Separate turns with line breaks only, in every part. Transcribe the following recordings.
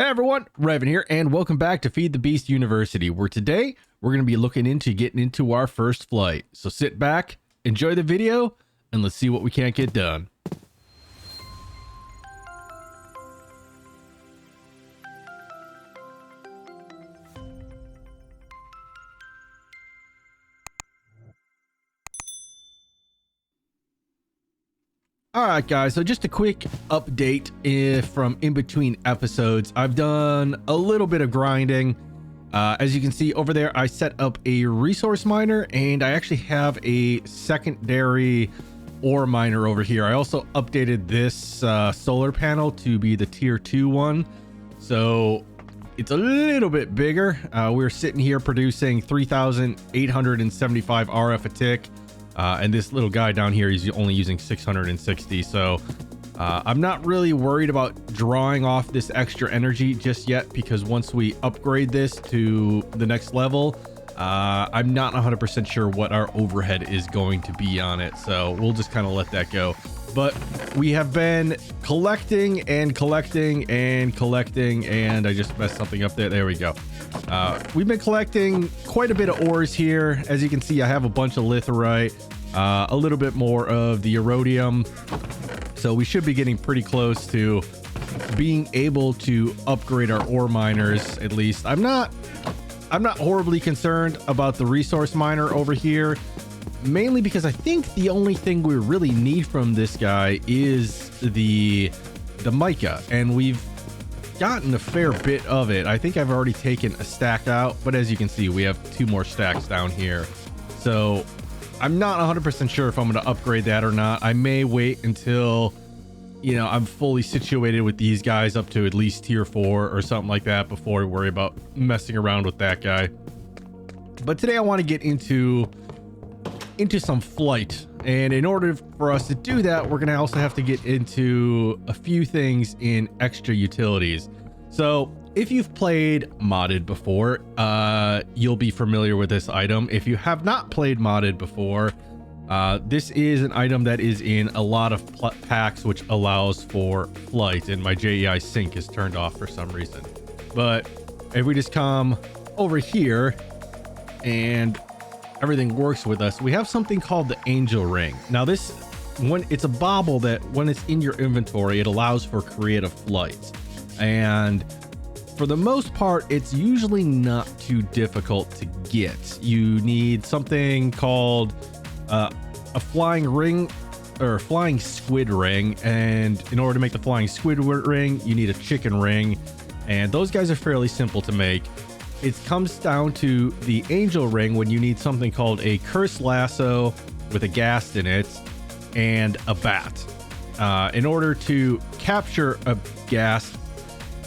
Hey everyone, Revan here, and welcome back to Feed the Beast University, where today we're going to be looking into getting into our first flight. So sit back, enjoy the video, and let's see what we can't get done. Alright guys, so just a quick update from in between episodes. I've done a little bit of grinding. As you can see over there, I set up a resource miner, and I actually have a secondary ore miner over here. I also updated this solar panel to be the tier 2 one, so it's a little bit bigger. We're sitting here producing 3,875 RF a tick. And this little guy down here is only using 660. So I'm not really worried about drawing off this extra energy just yet, because once we upgrade this to the next level, I'm not 100% sure what our overhead is going to be on it. So we'll just kind of let that go. But we have been collecting and collecting and collecting, and I just messed something up there. There we go. We've been collecting quite a bit of ores here. As you can see, I have a bunch of litherite, a little bit more of the iridium. So we should be getting pretty close to being able to upgrade our ore miners, at least. I'm not horribly concerned about the resource miner over here, mainly because I think the only thing we really need from this guy is the mica, and we've gotten a fair bit of it. I think I've already taken a stack out, but as you can see, we have 2 more stacks down here. So I'm not 100% sure if I'm going to upgrade that or not. I may wait until, you know, I'm fully situated with these guys up to at least tier 4 or something like that before I worry about messing around with that guy. But today I want to get into some flight, and in order for us to do that, we're gonna also have to get into a few things in extra utilities. So if you've played modded before, you'll be familiar with this item. If you have not played modded before, this is an item that is in a lot of packs, which allows for flight, and my JEI sync is turned off for some reason. But if we just come over here and everything works with us, we have something called the angel ring. Now this one, it's a bauble that when it's in your inventory, it allows for creative flights, and for the most part it's usually not too difficult to get. You need something called a flying ring or flying squid ring, and in order to make the flying squid ring, you need a chicken ring, and those guys are fairly simple to make. It comes down to the angel ring when you need something called a cursed lasso with a ghast in it and a bat. In order to capture a ghast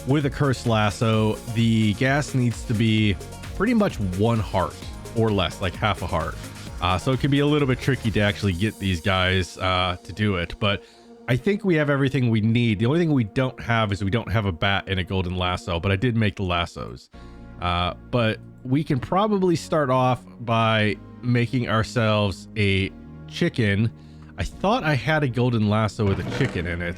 with a cursed lasso, the ghast needs to be pretty much 1 heart or less, like half a heart. So it can be a little bit tricky to actually get these guys to do it, but I think we have everything we need. The only thing we don't have is we don't have a bat and a golden lasso, but I did make the lassos. But we can probably start off by making ourselves a chicken. I thought I had a golden lasso with a chicken in it.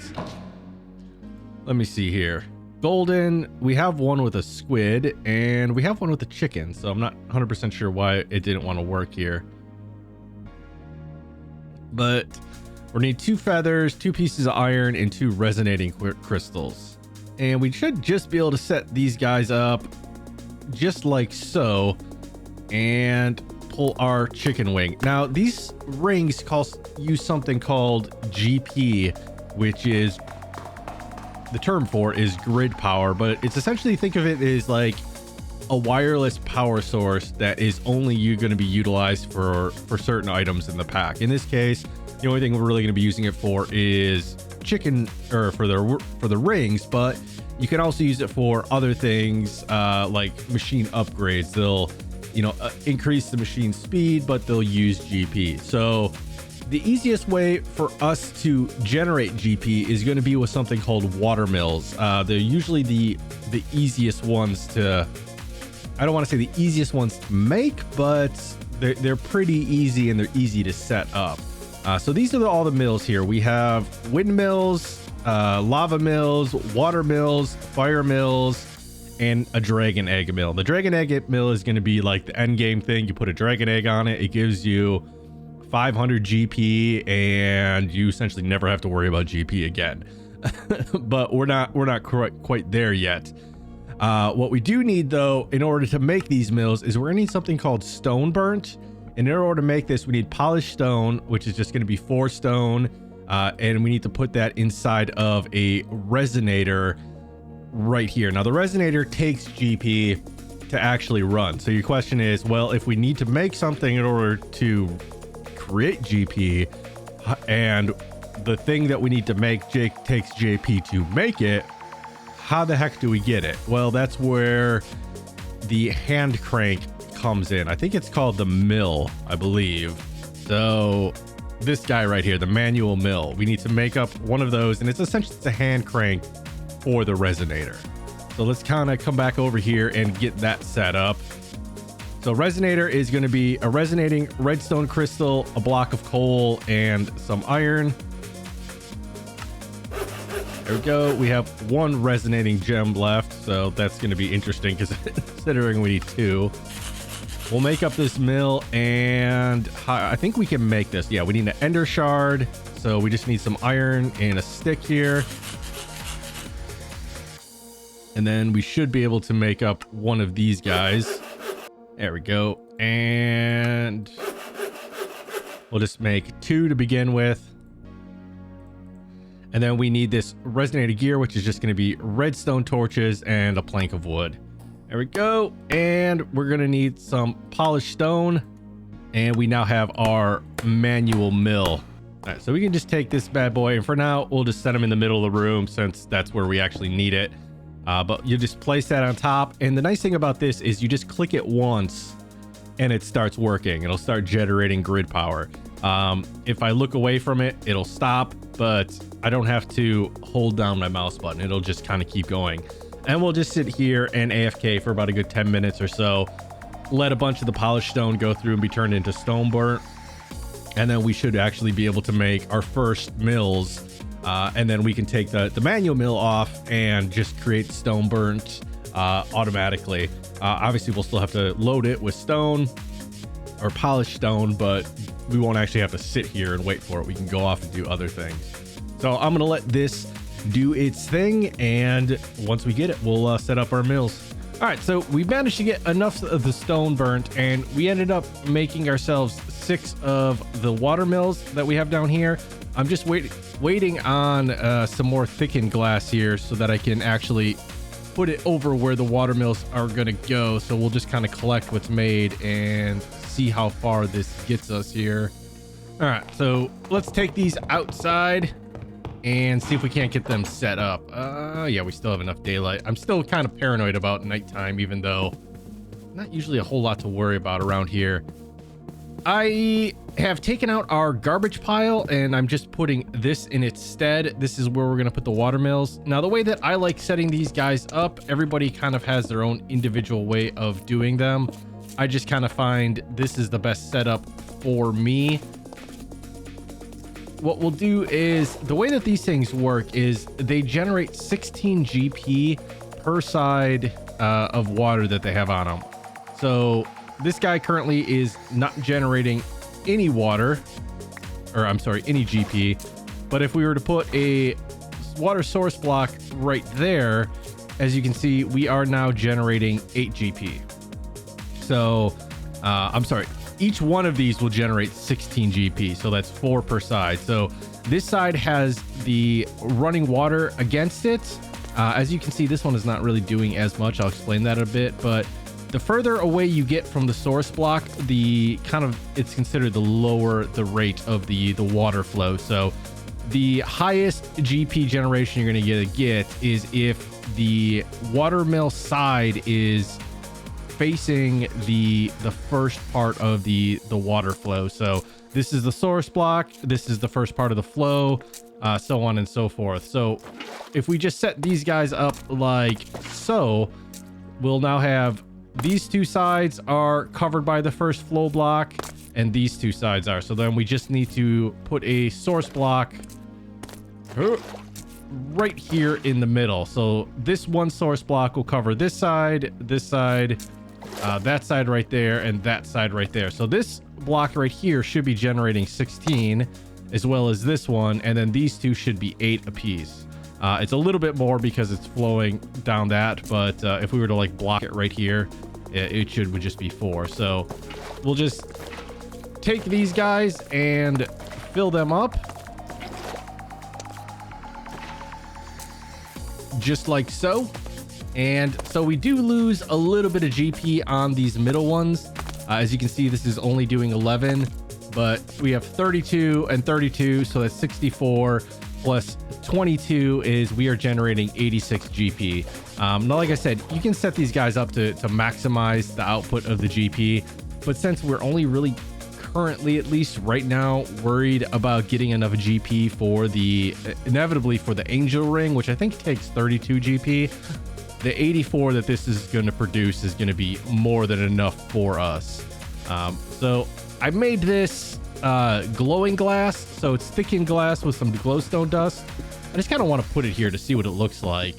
Let me see here. Golden, we have one with a squid, and we have one with a chicken, so I'm not 100% sure why it didn't want to work here. But we need 2 feathers, 2 pieces of iron, and 2 resonating crystals. And we should just be able to set these guys up just like so and pull our chicken wing. Now these rings use something called GP, which is the term for is grid power, but it's essentially, think of it as like a wireless power source that is only going to be utilized for certain items in the pack. In this case, the only thing we're really going to be using it for is chicken, or for the rings, but you can also use it for other things, like machine upgrades. They'll, you know, increase the machine speed, but they'll use GP. So the easiest way for us to generate GP is going to be with something called water mills. They're usually the easiest ones to, I don't want to say the easiest ones to make, but they're pretty easy and they're easy to set up. So these are all the mills here. We have windmills, lava mills, water mills, fire mills, and a dragon egg mill. The dragon egg mill is going to be like the end game thing. You put a dragon egg on it, it gives you 500 GP, and you essentially never have to worry about GP again. But we're not quite there yet. What we do need, though, in order to make these mills is we're gonna need something called stone burnt. And in order to make this, we need polished stone, which is just going to be 4 stone, and we need to put that inside of a resonator right here. Now the resonator takes GP to actually run. So your question is, well, if we need to make something in order to create GP, and the thing that we need to make takes JP to make it, how the heck do we get it? Well, that's where the hand crank comes in. I think it's called the mill, I believe. So this guy right here, the manual mill, we need to make up one of those, and it's essentially a hand crank for the resonator. So let's kind of come back over here and get that set up. So resonator is going to be a resonating redstone crystal, a block of coal, and some iron. There we go. We have 1 resonating gem left, so that's going to be interesting because considering we need 2. We'll make up this mill, and I think we can make this. Yeah, we need an ender shard, so we just need some iron and a stick here. And then we should be able to make up one of these guys. There we go. And we'll just make 2 to begin with. And then we need this resonator gear, which is just going to be redstone torches and a plank of wood. There we go. And we're going to need some polished stone. And we now have our manual mill. All right, so we can just take this bad boy. And for now, we'll just set him in the middle of the room since that's where we actually need it. But you just place that on top. And the nice thing about this is you just click it once and it starts working. It'll start generating grid power. If I look away from it, it'll stop, but I don't have to hold down my mouse button. It'll just kind of keep going. And we'll just sit here and AFK for about a good 10 minutes or so. Let a bunch of the polished stone go through and be turned into stone burnt. And then we should actually be able to make our first mills. And then we can take the manual mill off and just create stone burnt automatically. Obviously, we'll still have to load it with stone or polished stone, but we won't actually have to sit here and wait for it. We can go off and do other things. So I'm going to let this do its thing, and once we get it, we'll set up our mills. All right, so we managed to get enough of the stone burnt, and we ended up making ourselves 6 of the water mills that we have down here. I'm just waiting on some more thickened glass here so that I can actually put it over where the water mills are going to go. So we'll just kind of collect what's made and see how far this gets us here. All right, so let's take these outside and see if we can't get them set up. Yeah, we still have enough daylight. I'm still kind of paranoid about nighttime, even though not usually a whole lot to worry about around here. I have taken out our garbage pile and I'm just putting this in its stead. This is where we're going to put the water mills. Now, the way that I like setting these guys up, everybody kind of has their own individual way of doing them. I just kind of find this is the best setup for me. What we'll do is, the way that these things work is they generate 16 GP per side of water that they have on them. So this guy currently is not generating any water, or I'm sorry, any GP. But if we were to put a water source block right there, as you can see, we are now generating 8 GP. So I'm sorry, each one of these will generate 16 GP. So that's 4 per side. So this side has the running water against it. As you can see, this one is not really doing as much. I'll explain that a bit, but the further away you get from the source block, the kind of, it's considered the lower the rate of the water flow. So the highest GP generation you're going to get is if the water mill side is facing the first part of the water flow. So this is the source block, this is the first part of the flow, so on and so forth. So if we just set these guys up like so, we'll now have these 2 sides are covered by the first flow block, and these 2 sides are. So then we just need to put a source block right here in the middle. So this one source block will cover this side, that side right there, and that side right there. So this block right here should be generating 16, as well as this one, and then these two should be 8 apiece. It's a little bit more because it's flowing down that, but if we were to like block it right here, it would just be 4. So we'll just take these guys and fill them up just like so. And so we do lose a little bit of GP on these middle ones. As you can see, this is only doing 11, but we have 32 and 32, so that's 64 plus 22 is we are generating 86 GP. Now, like I said, you can set these guys up to maximize the output of the GP, but since we're only really currently, at least right now, worried about getting enough GP for the inevitably for the angel ring, which I think takes 32 GP, the 84 that this is going to produce is going to be more than enough for us. So I made this glowing glass, so it's thickened glass with some glowstone dust. I just kind of want to put it here to see what it looks like,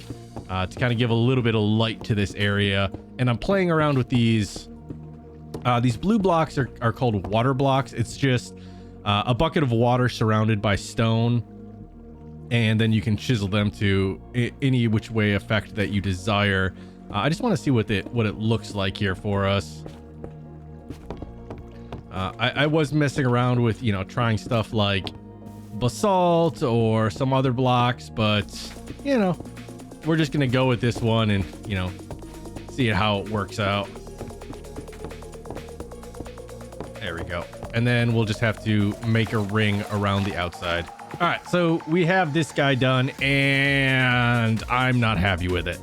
to kind of give a little bit of light to this area. And I'm playing around with these blue blocks are called water blocks. It's just a bucket of water surrounded by stone, and then you can chisel them to any which way effect that you desire. I just want to see what it looks like here for us. I was messing around with, you know, trying stuff like basalt or some other blocks, but, you know, we're just going to go with this one and, you know, see how it works out. There we go. And then we'll just have to make a ring around the outside. All right, so we have this guy done, and I'm not happy with it.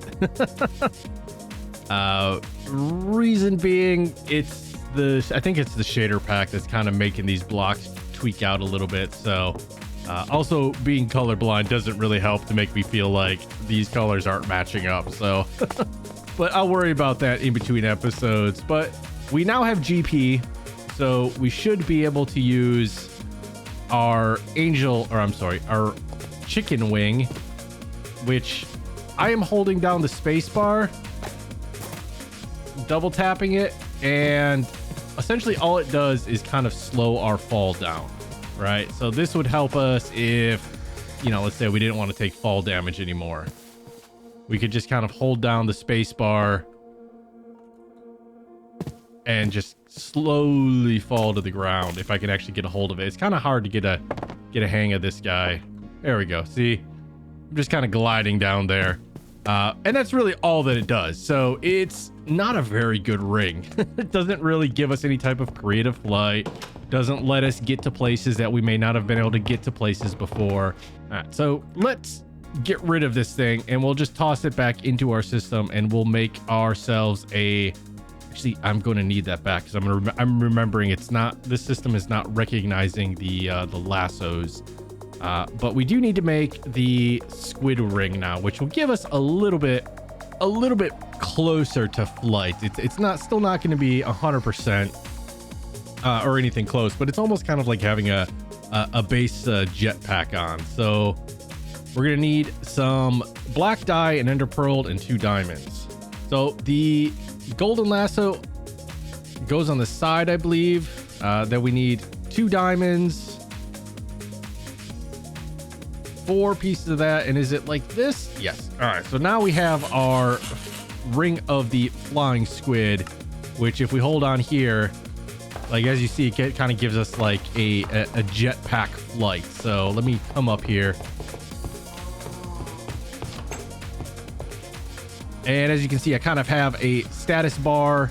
Reason being, I think it's the shader pack that's kind of making these blocks tweak out a little bit. So also being colorblind doesn't really help to make me feel like these colors aren't matching up. So, but I'll worry about that in between episodes. But we now have GP, so we should be able to use our our chicken wing, which I am holding down the space bar, double tapping it, and essentially all it does is kind of slow our fall down, right? So this would help us if, you know, let's say we didn't want to take fall damage anymore. We could just kind of hold down the space bar and just slowly fall to the ground if I can actually get a hold of it. It's kind of hard to get a hang of this guy. There we go. See, I'm just kind of gliding down there. And that's really all that it does. So it's not a very good ring. It doesn't really give us any type of creative flight. Doesn't let us get to places that we may not have been able to get to places before. All right, so let's get rid of this thing and we'll just toss it back into our system and we'll make ourselves a... Actually, I'm going to need that back because I'm remembering this system is not recognizing the lassos. But we do need to make the squid ring now, which will give us a little bit closer to flight. It's still not going to be 100% or anything close, but it's almost kind of like having a base jetpack on. So we're going to need some black dye, an ender pearl, and 2 diamonds. So the golden lasso goes on the side, I believe. Then we need 2 diamonds, 4 pieces of that. And is it like this? Yes. All right. So now we have our ring of the flying squid, which if we hold on here, like as you see, it kind of gives us like a jetpack flight. So let me come up here. And as you can see, I kind of have a status bar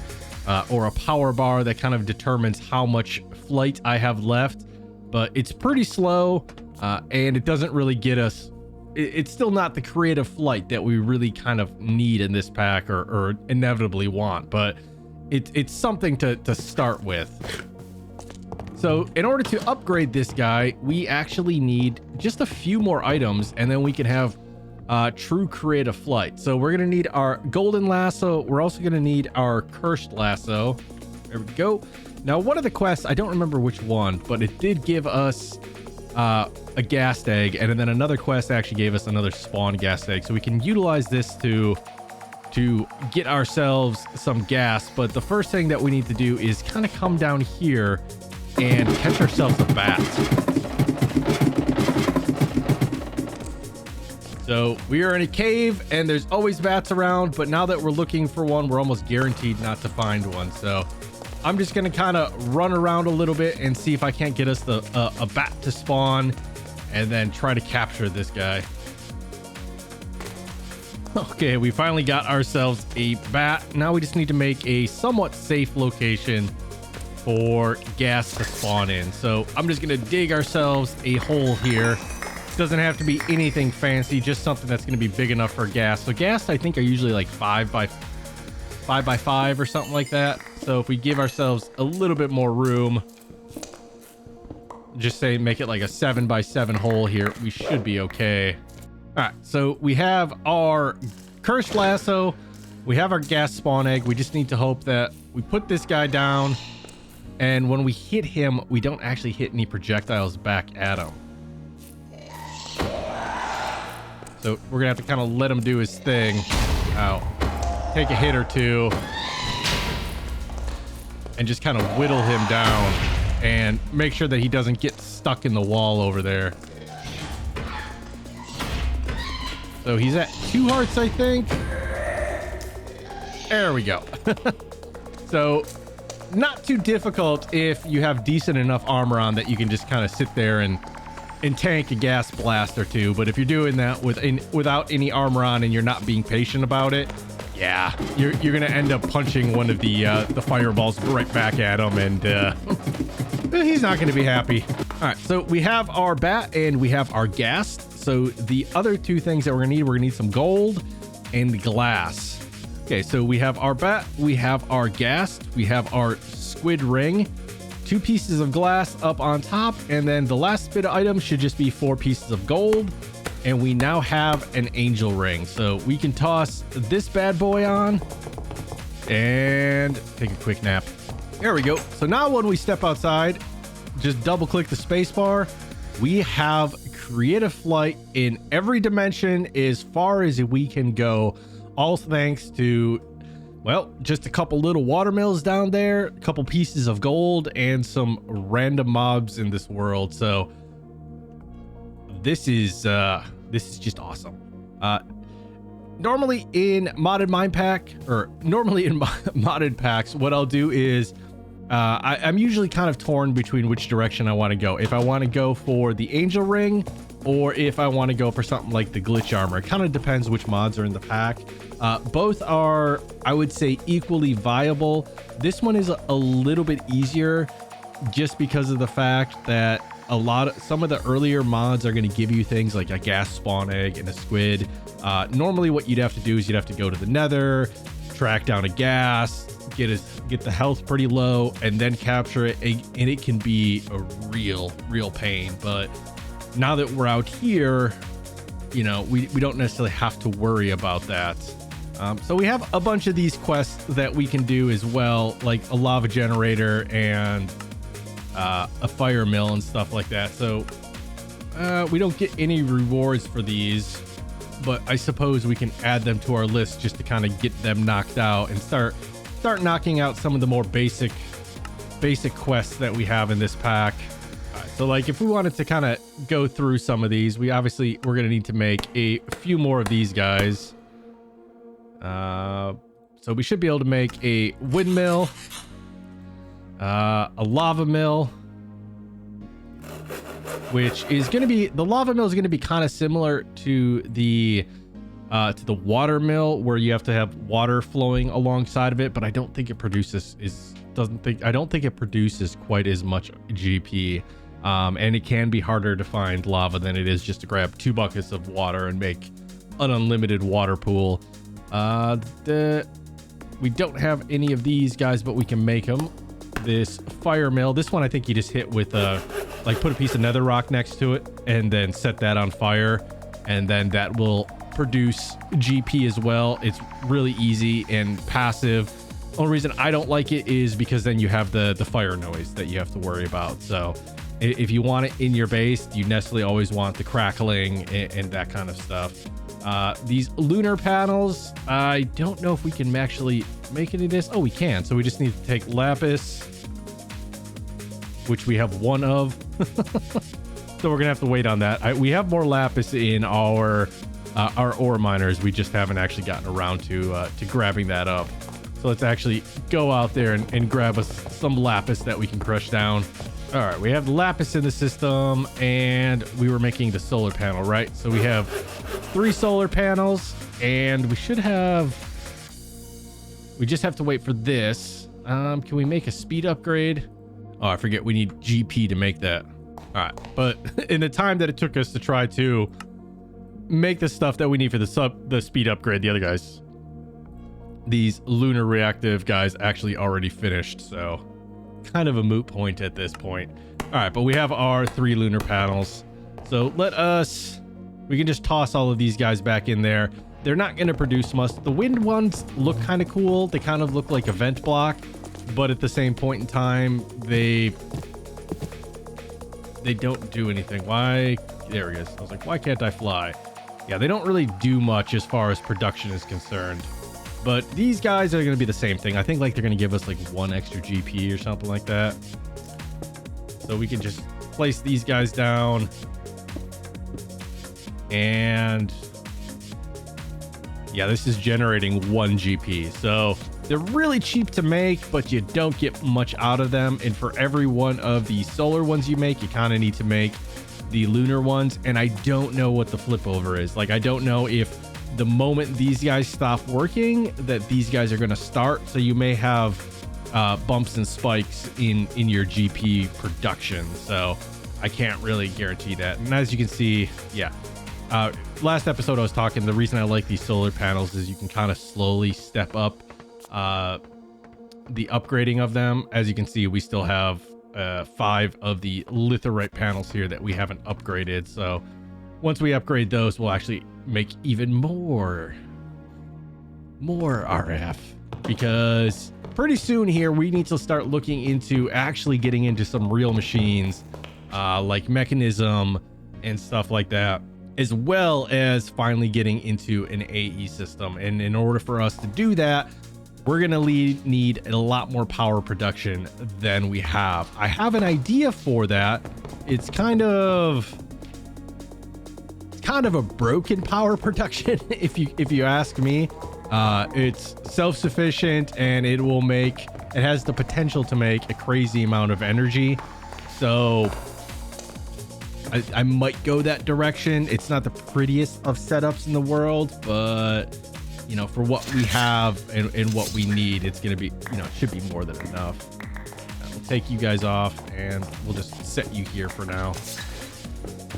or a power bar that kind of determines how much flight I have left, but it's pretty slow and it doesn't really get us. It's still not the creative flight that we really kind of need in this pack or inevitably want, but it's something to start with. So in order to upgrade this guy, we actually need just a few more items and then we can have true creative flight. So we're gonna need our golden lasso. We're also gonna need our cursed lasso. There we go. Now one of the quests, I don't remember which one, but it did give us a ghast egg, and then another quest actually gave us another spawn ghast egg, so we can utilize this to get ourselves some gas. But the first thing that we need to do is kind of come down here and catch ourselves a bat. So we are in a cave and there's always bats around, but now that we're looking for one, we're almost guaranteed not to find one. So I'm just going to kind of run around a little bit and see if I can't get us a bat to spawn and then try to capture this guy. Okay, we finally got ourselves a bat. Now we just need to make a somewhat safe location for gas to spawn in. So I'm just going to dig ourselves a hole here. Doesn't have to be anything fancy, just something that's going to be big enough for gas. So gas, I think, are usually like 5 by 5 or something like that. So if we give ourselves a little bit more room, just say make it like a 7 by 7 hole here, we should be okay. All right, so we have our cursed lasso, we have our gas spawn egg. We just need to hope that we put this guy down, and when we hit him, we don't actually hit any projectiles back at him. So we're gonna have to kind of let him do his thing. Ow. Take a hit or two and just kind of whittle him down and make sure that he doesn't get stuck in the wall over there. So he's at 2 hearts, I think. There we go. So not too difficult if you have decent enough armor on that you can just kind of sit there and tank a gas blast or two. But if you're doing that without any armor on and you're not being patient about it, yeah, you're gonna end up punching one of the fireballs right back at him, and he's not gonna be happy. All right, so we have our bat and we have our gas. So the other 2 things that we're gonna need some gold and glass. Okay, so we have our bat, we have our gas, we have our squid ring, 2 pieces of glass up on top, and then the last bit of item should just be 4 pieces of gold, and we now have an angel ring. So we can toss this bad boy on and take a quick nap. There we go. So now when we step outside, just double click the space bar. We have creative flight in every dimension as far as we can go, all thanks to, well, just a couple little watermills down there, a couple pieces of gold, and some random mobs in this world. So this is just awesome. Normally in modded mine pack, or normally in modded packs, what I'll do is I'm usually kind of torn between which direction I want to go. If I want to go for the angel ring, or if I want to go for something like the glitch armor. It kind of depends which mods are in the pack. Both are, I would say, equally viable. This one is a little bit easier just because of the fact that some of the earlier mods are going to give you things like a gas spawn egg and a squid. Normally what you'd have to do is you'd have to go to the nether, track down a gas, get the health pretty low, and then capture it, and it can be a real pain. But now that we're out here, you know, we don't necessarily have to worry about that. So we have a bunch of these quests that we can do as well, like a lava generator and a fire mill and stuff like that. So we don't get any rewards for these, but I suppose we can add them to our list just to kind of get them knocked out and start knocking out some of the more basic quests that we have in this pack. So like if we wanted to kind of go through some of these, we're going to need to make a few more of these guys. So we should be able to make a windmill, a lava mill, which is going to be, the lava mill is going to be kind of similar to the water mill, where you have to have water flowing alongside of it, but I don't think it produces quite as much GP. And it can be harder to find lava than it is just to grab 2 buckets of water and make an unlimited water pool. We don't have any of these guys, but we can make them. This fire mill, this one I think you just hit with like put a piece of nether rock next to it and then set that on fire, and then that will produce GP as well. It's really easy and passive. Only reason I don't like it is because then you have the fire noise that you have to worry about. So if you want it in your base, you necessarily always want the crackling and that kind of stuff. These lunar panels, I don't know if we can actually make any of this. Oh, we can. So we just need to take lapis, which we have one of. So we're gonna have to wait on that. We have more lapis in our ore miners. We just haven't actually gotten around to grabbing that up. So let's actually go out there and grab us some lapis that we can crush down. All right, we have lapis in the system, and we were making the solar panel, right? So we have 3 solar panels, and we should have... We just have to wait for this. Can we make a speed upgrade? Oh, I forget. We need GP to make that. All right, but in the time that it took us to try to make the stuff that we need for the speed upgrade, the other guys, these lunar reactive guys, actually already finished, so kind of a moot point at this point. All right, but we have our 3 lunar panels, so we can just toss all of these guys back in there. They're not going to produce much. The wind ones look kind of cool. They kind of look like a vent block, but at the same point in time, they don't do anything. Why? There he is. I was like, why can't I fly? Yeah, they don't really do much as far as production is concerned. But these guys are going to be the same thing. I think like they're going to give us like 1 extra GP or something like that. So we can just place these guys down. And yeah, this is generating 1 GP. So they're really cheap to make, but you don't get much out of them. And for every one of the solar ones you make, you kind of need to make the lunar ones. And I don't know what the flip over is. Like, I don't know if the moment these guys stop working that these guys are going to start. So you may have bumps and spikes in your GP production. So I can't really guarantee that. And as you can see, yeah, last episode I was talking, the reason I like these solar panels is you can kind of slowly step up the upgrading of them. As you can see, we still have 5 of the litherite panels here that we haven't upgraded. So once we upgrade those, we'll actually make even more RF, because pretty soon here we need to start looking into actually getting into some real machines, like mechanism and stuff like that, as well as finally getting into an AE system. And in order for us to do that, we're gonna need a lot more power production than we have. I have an idea for that. It's kind of a broken power production if you ask me. It's self-sufficient, and it has the potential to make a crazy amount of energy. So I might go that direction. It's not the prettiest of setups in the world, but you know, for what we have and what we need, it's gonna be, you know, it should be more than enough. We'll take you guys off, and we'll just set you here for now,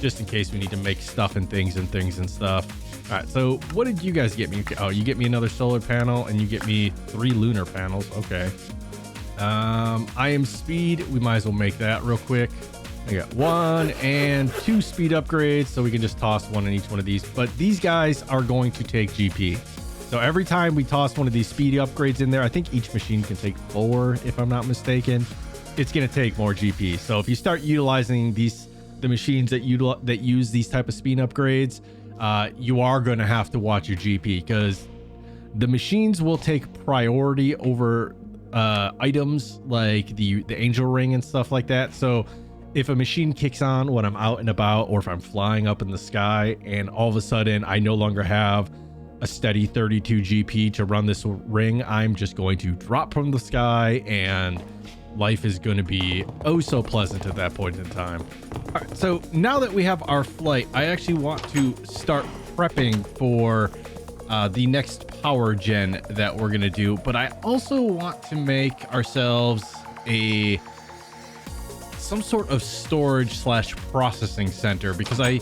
just in case we need to make stuff and things and stuff. All right, so what did you guys get me? Oh, you get me another solar panel, and you get me 3 lunar panels. Okay. I am speed. We might as well make that real quick. I got 1 and 2 speed upgrades, so we can just toss 1 in each one of these. But these guys are going to take GP. So every time we toss one of these speed upgrades in there, I think each machine can take 4, if I'm not mistaken. It's going to take more GP. So if you start utilizing the machines that use these type of speed upgrades, you are going to have to watch your GP, because the machines will take priority over items like the angel ring and stuff like that. So if a machine kicks on when I'm out and about, or if I'm flying up in the sky and all of a sudden I no longer have a steady 32 GP to run this ring, I'm just going to drop from the sky, and life is going to be oh so pleasant at that point in time. All right, so now that we have our flight, I actually want to start prepping for the next power gen that we're going to do, but I also want to make ourselves some sort of storage / processing center, because I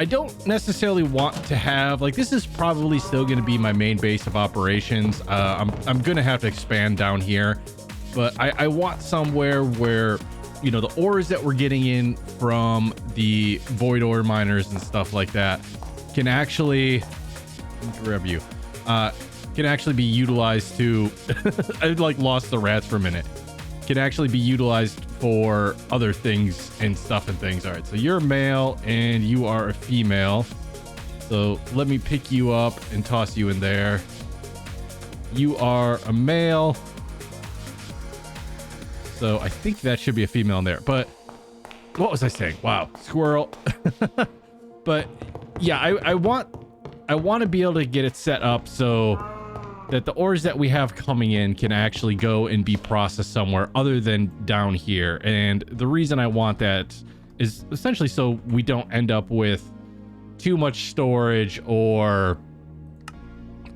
don't necessarily want to have, like, this is probably still going to be my main base of operations. I'm going to have to expand down here, but I want somewhere where, you know, the ores that we're getting in from the void ore miners and stuff like that can actually grab you, can actually be utilized to I like lost the rats for a minute, can actually be utilized for other things and stuff and things. All right, so you're a male and you are a female. So let me pick you up and toss you in there. You are a male. So I think that should be a female in there. But what was I saying? Wow, squirrel. But yeah, I want to be able to get it set up so that the ores that we have coming in can actually go and be processed somewhere other than down here. And the reason I want that is essentially so we don't end up with too much storage or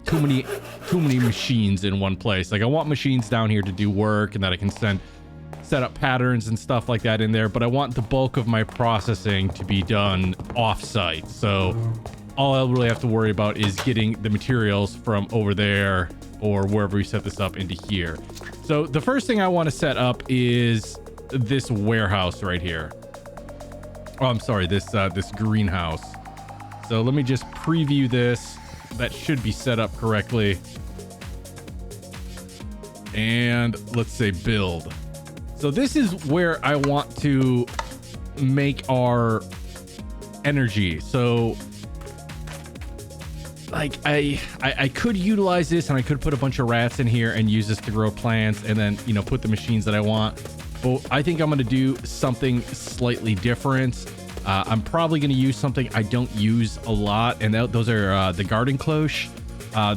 too many machines in one place. Like I want machines down here to do work and that I can set up patterns and stuff like that in there, but I want the bulk of my processing to be done off-site. So all I'll really have to worry about is getting the materials from over there or wherever we set this up into here. So the first thing I want to set up is this warehouse right here. Oh, I'm sorry, this greenhouse. So let me just preview this. That should be set up correctly. And let's say build. So this is where I want to make our energy. So like I could utilize this and I could put a bunch of rats in here and use this to grow plants and then, you know, put the machines that I want. But I think I'm going to do something slightly different. I'm probably going to use something I don't use a lot, and those are the garden cloche.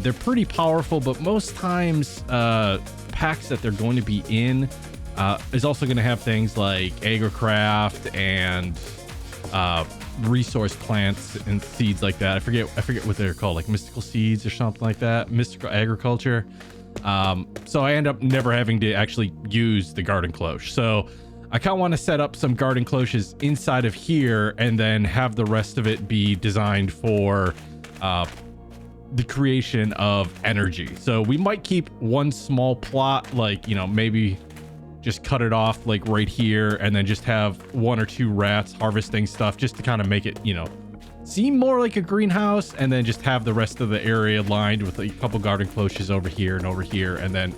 They're pretty powerful, but most times packs that they're going to be in is also going to have things like agricraft and resource plants and seeds like that. I forget what they're called, like mystical seeds or something like that, mystical agriculture. So I end up never having to actually use the garden cloche. So I kind of want to set up some garden cloches inside of here and then have the rest of it be designed for the creation of energy. So we might keep one small plot, like, you know, maybe just cut it off like right here and then just have one or two rats harvesting stuff just to kind of make it, you know, seem more like a greenhouse, and then just have the rest of the area lined with a couple garden cloches over here and then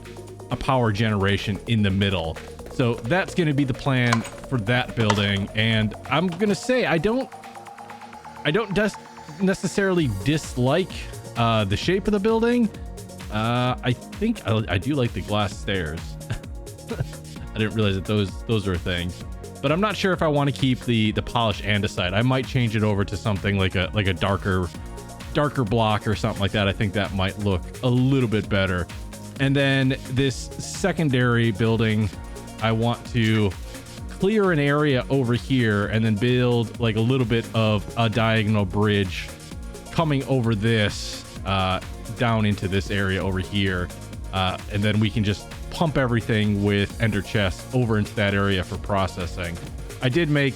a power generation in the middle. So that's going to be the plan for that building. And I'm going to say I don't just necessarily dislike the shape of the building. I think I do like the glass stairs. I didn't realize that those are a thing, but I'm not sure if I want to keep the polish andesite. I might change it over to something like a darker block or something like that. I think that might look a little bit better. And then this secondary building, I want to clear an area over here and then build like a little bit of a diagonal bridge coming over this down into this area over here. And then we can just pump everything with ender chests over into that area for processing. I did make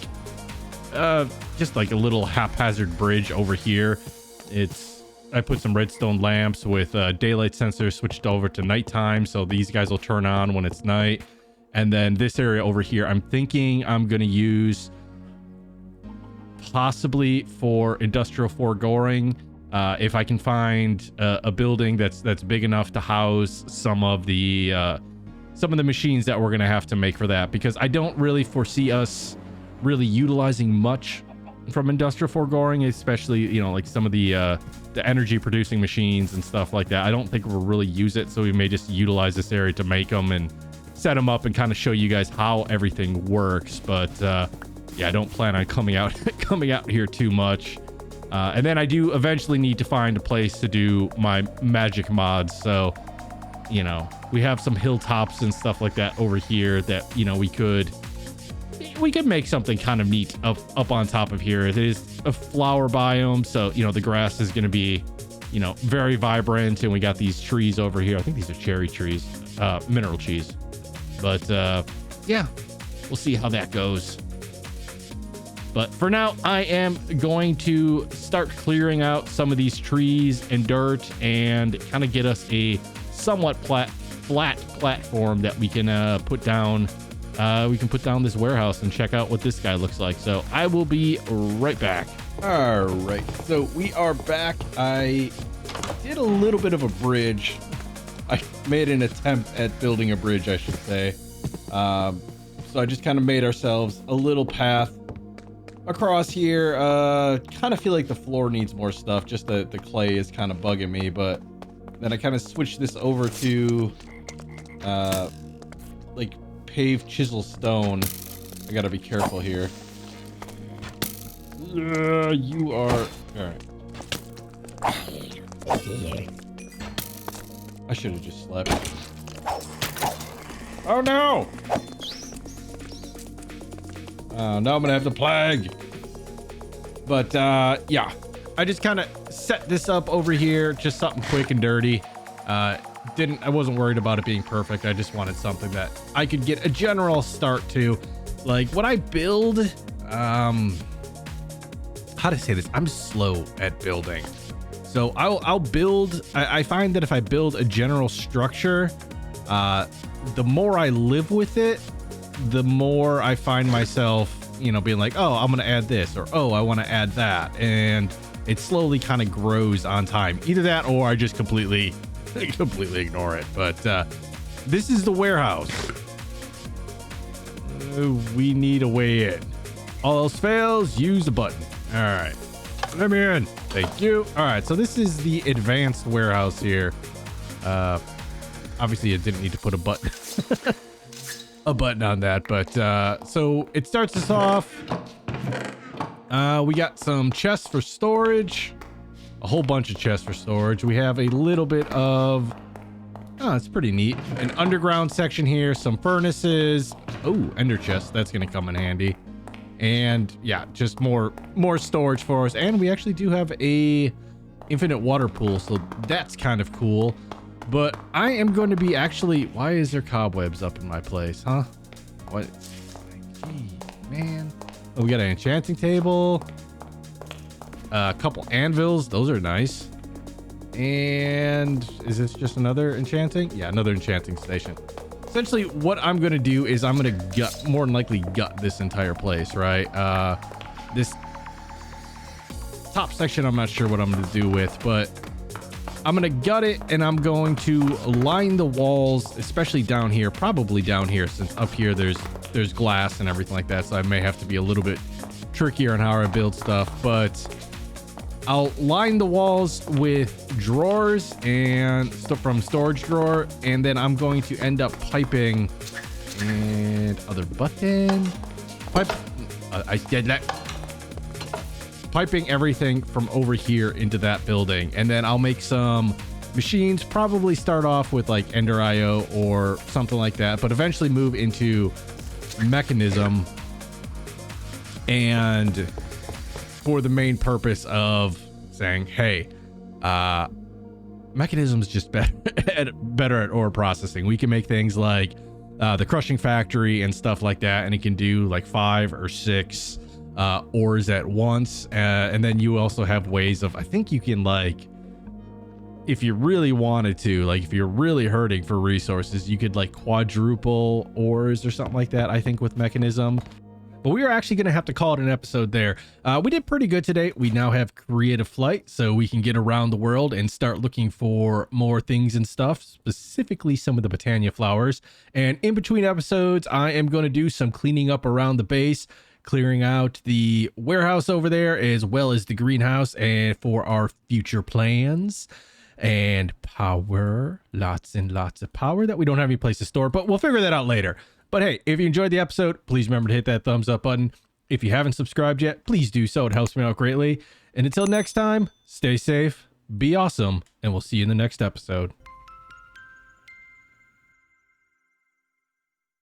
just like a little haphazard bridge over here. I put some redstone lamps with daylight sensors switched over to nighttime, so these guys will turn on when it's night. And then this area over here, I'm thinking I'm going to use possibly for industrial foregoing. If I can find a building that's big enough to house some of the machines that we're going to have to make for that, because I don't really foresee us really utilizing much from industrial foregoing, especially, you know, like some of the energy producing machines and stuff like that. I don't think we'll really use it, so we may just utilize this area to make them and set them up and kind of show you guys how everything works. But yeah, I don't plan on coming out here too much. And then I do eventually need to find a place to do my magic mods. So, you know, we have some hilltops and stuff like that over here that, you know, we could make something kind of neat up on top of here. It is a flower biome, so, you know, the grass is going to be, you know, very vibrant. And we got these trees over here. I think these are cherry trees, mineral cheese. But yeah, we'll see how that goes. But for now, I am going to start clearing out some of these trees and dirt and kind of get us a somewhat flat platform that we can put down. We can put down this warehouse and check out what this guy looks like. So I will be right back.
All right, so we are back. I did a little bit of a bridge. I made an attempt at building a bridge, I should say. So So I just kind of made ourselves a little path across here. Kind of feel like the floor needs more stuff. Just the clay is kind of bugging me, but then I kind of switched this over to like paved chisel stone. I gotta be careful here. You are all right. I should have just slept. Oh no! Now I'm gonna have the plague. But yeah, I just kind of set this up over here, just something quick and dirty. I wasn't worried about it being perfect. I just wanted something that I could get a general start to. Like when I build, how to say this? I'm slow at building. So I'll build, I find that if I build a general structure, the more I live with it, the more I find myself, you know, being like, oh, I'm going to add this, or, oh, I want to add that. And it slowly kind of grows on time. Either that, or I just completely ignore it. But this is the warehouse. We need a way in. All else fails, use the button. All right. Let me in. Thank you. All right. So this is the advanced warehouse here. Obviously, it didn't need to put a button. A button on that, but so it starts us off. We got some chests for storage, a whole bunch of chests for storage. We have a little bit of, oh, it's pretty neat, an underground section here, some furnaces. Oh, ender chest, that's gonna come in handy. And yeah, just more storage for us. And we actually do have a infinite water pool, so that's kind of cool. But I am going to be actually... Why is there cobwebs up in my place, huh? What? Gee, man. Oh, we got an enchanting table. A couple anvils. Those are nice. And is this just another enchanting? Yeah, another enchanting station. Essentially, what I'm going to do is I'm going to more than likely gut this entire place, right? This top section, I'm not sure what I'm going to do with, but... I'm going to gut it, and I'm going to line the walls, especially down here, probably down here, since up here there's glass and everything like that, so I may have to be a little bit trickier on how I build stuff, but I'll line the walls with drawers and stuff from storage drawer, and then I'm going to end up piping and other button. I did that. Piping everything from over here into that building, and then I'll make some machines, probably start off with like Ender IO or something like that, but eventually move into mechanism, and for the main purpose of saying, hey, mechanism's just better at ore processing. We can make things like the crushing factory and stuff like that, and it can do like 5 or 6 ores at once, and then you also have ways of, I think you can, like, if you really wanted to, like if you're really hurting for resources, you could like quadruple ores or something like that, I think, with mechanism. But we are actually going to have to call it an episode there. We did pretty good today. We now have creative flight, so we can get around the world and start looking for more things and stuff, specifically some of the Botania flowers. And in between episodes, I am going to do some cleaning up around the base, clearing out the warehouse over there, as well as the greenhouse, and for our future plans and power, lots and lots of power that we don't have any place to store, but we'll figure that out later. But hey, if you enjoyed the episode, please remember to hit that thumbs up button. If you haven't subscribed yet, please do so. It helps me out greatly. And until next time, stay safe, be awesome, and we'll see you in the next episode.